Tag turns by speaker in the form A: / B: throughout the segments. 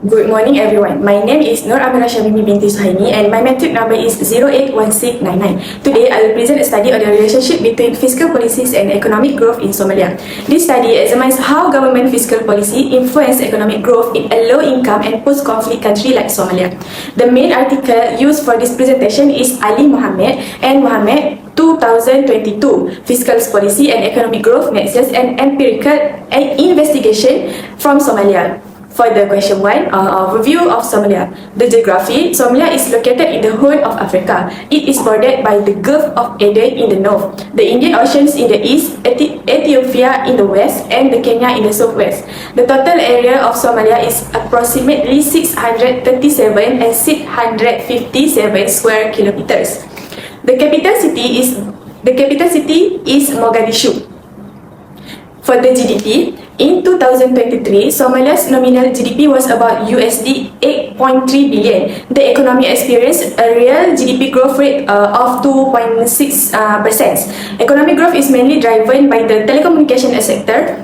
A: Good morning everyone. My name is Nur Amira Shabimi binti Suhaimi and my metric number is 081699. Today I will present a study on the relationship between fiscal policies and economic growth in Somalia. This study examines how government fiscal policy influence economic growth in a low-income and post-conflict country like Somalia. The main article used for this presentation is Ali Mohammed and Mohammed 2022 Fiscal Policy and Economic Growth Nexus and Empirical Investigation from Somalia. For the question 1, review of Somalia. The geography, Somalia is located in the Horn of Africa. It is bordered by the Gulf of Aden in the north, the Indian Oceans in the east, Ethiopia in the west, and the Kenya in the southwest. The total area of Somalia is approximately 637 and 657 square kilometers. The capital city is Mogadishu. For the GDP, in 2023, Somalia's nominal GDP was about USD 8.3 billion. The economy experienced a real GDP growth rate of 2.6%. Economic growth is mainly driven by the telecommunication sector,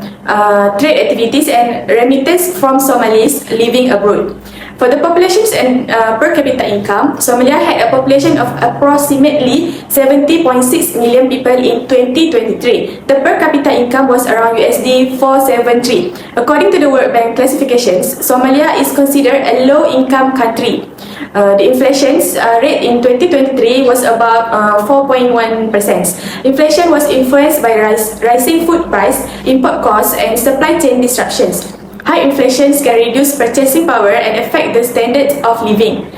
A: trade activities, and remittance from Somalis living abroad. For the populations and per capita income, Somalia had a population of approximately 70.6 million people in 2023. The per capita income was around USD 473. According to the World Bank classifications, Somalia is considered a low-income country. The inflation rate in 2023 was about 4.1%. Inflation was influenced by rising food price, import costs, and supply chain disruptions. High inflation can reduce purchasing power and affect the standards of living.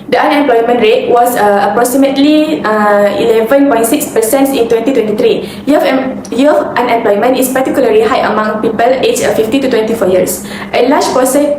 A: The unemployment rate was approximately 11.6% in 2023. Youth unemployment is particularly high among people aged 50 to 24 years. A large portion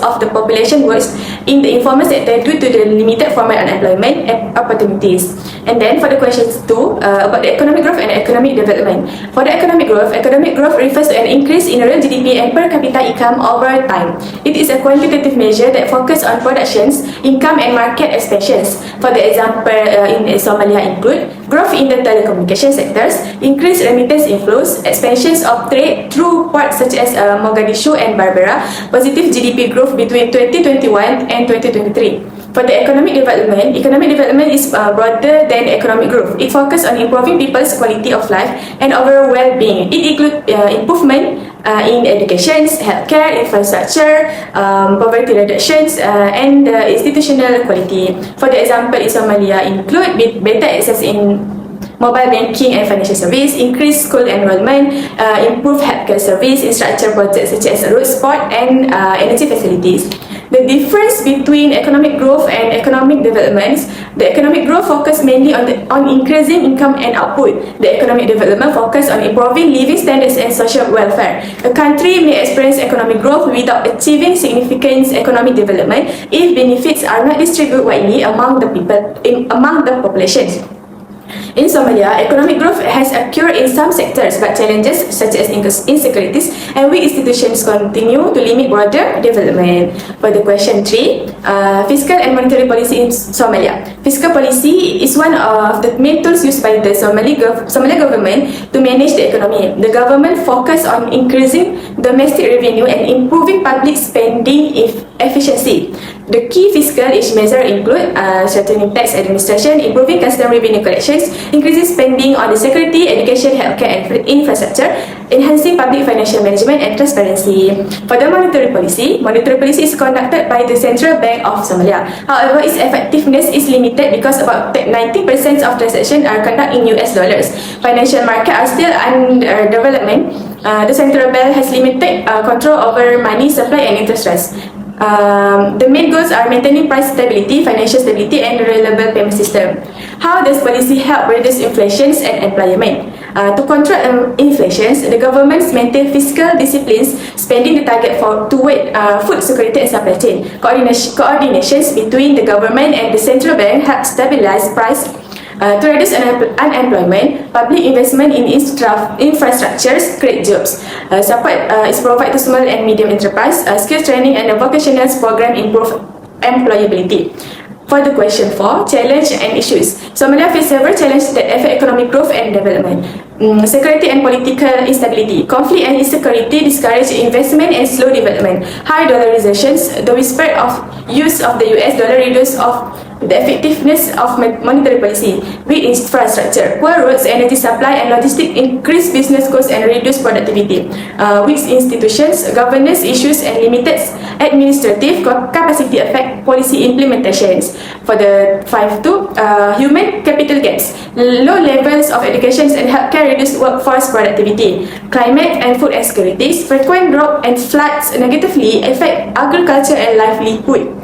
A: of the population works in the informal sector due to the limited formal unemployment opportunities. And then for the questions 2, about the economic growth and economic development. For the economic growth refers to an increase in real GDP and per capita income over time. It is a quantitative measure that focuses on productions, income, and market expansions. For the example in Somalia include growth in the telecommunication sectors, increased remittance inflows, expansions of trade through ports such as Mogadishu and Berbera, positive GDP growth between 2021 and 2023. For the economic development is broader than economic growth. It focuses on improving people's quality of life and overall well-being. It includes improvement in education, healthcare, infrastructure, poverty reductions, and institutional quality. For the example in Somalia include better access in mobile banking and financial service, increased school enrollment, improved healthcare service, infrastructure projects such as road support and energy facilities. The difference between economic growth and economic developments: the economic growth focuses mainly on increasing income and output. The economic development focuses on improving living standards and social welfare. A country may experience economic growth without achieving significant economic development if benefits are not distributed widely among the populations. In Somalia, economic growth has occurred in some sectors, but challenges such as insecurities and weak institutions continue to limit broader development. For the question 3, fiscal and monetary policy in Somalia. Fiscal policy is one of the main tools used by the Somalia government to manage the economy. The government focuses on increasing domestic revenue and improving public spending efficiency. The key fiscal measures include strengthening tax administration, improving custom revenue collections, increasing spending on the security, education, healthcare, and infrastructure, enhancing public financial management and transparency. For the monetary policy is conducted by the Central Bank of Somalia. However, its effectiveness is limited because about 90% of transactions are conducted in US dollars. Financial markets are still under development. The Central Bank has limited control over money supply and interest rates. The main goals are maintaining price stability, financial stability, and a reliable payment system. How does policy help reduce inflation and employment? To control inflation, the governments maintain fiscal disciplines, spending the target toward food security and supply chain. Coordinations between the government and the central bank help stabilize price. To reduce unemployment, public investment in infrastructures create jobs. Support is provided to small and medium enterprise. Skills training and a vocational program improve employability. For the question 4, challenge and issues. Somalia faces several challenges that affect economic growth and development. security and political instability. Conflict and insecurity discourage investment and slow development. High dollarizations, the whisper of use of the US dollar reduce of the effectiveness of monetary policy. Weak infrastructure, poor roads, energy supply and logistics increase business costs and reduce productivity. Weak institutions, governance issues and limited administrative capacity affect policy implementations. For the 5.2, human capital gaps, low levels of education and healthcare reduce workforce productivity. Climate and food insecurities, frequent drought and floods negatively affect agriculture and livelihood.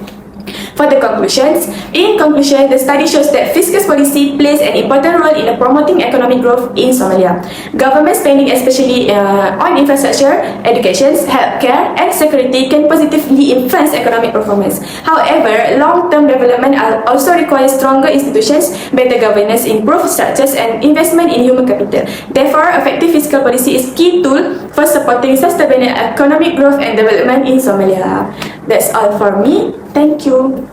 A: For the conclusions, in conclusion, the study shows that fiscal policy plays an important role in promoting economic growth in Somalia. Government spending, especially on infrastructure, education, healthcare, and security, can positively influence economic performance. However, long-term development also requires stronger institutions, better governance, improved structures, and investment in human capital. Therefore, effective fiscal policy is key tool for supporting sustainable economic growth and development in Somalia. That's all for me. Thank you.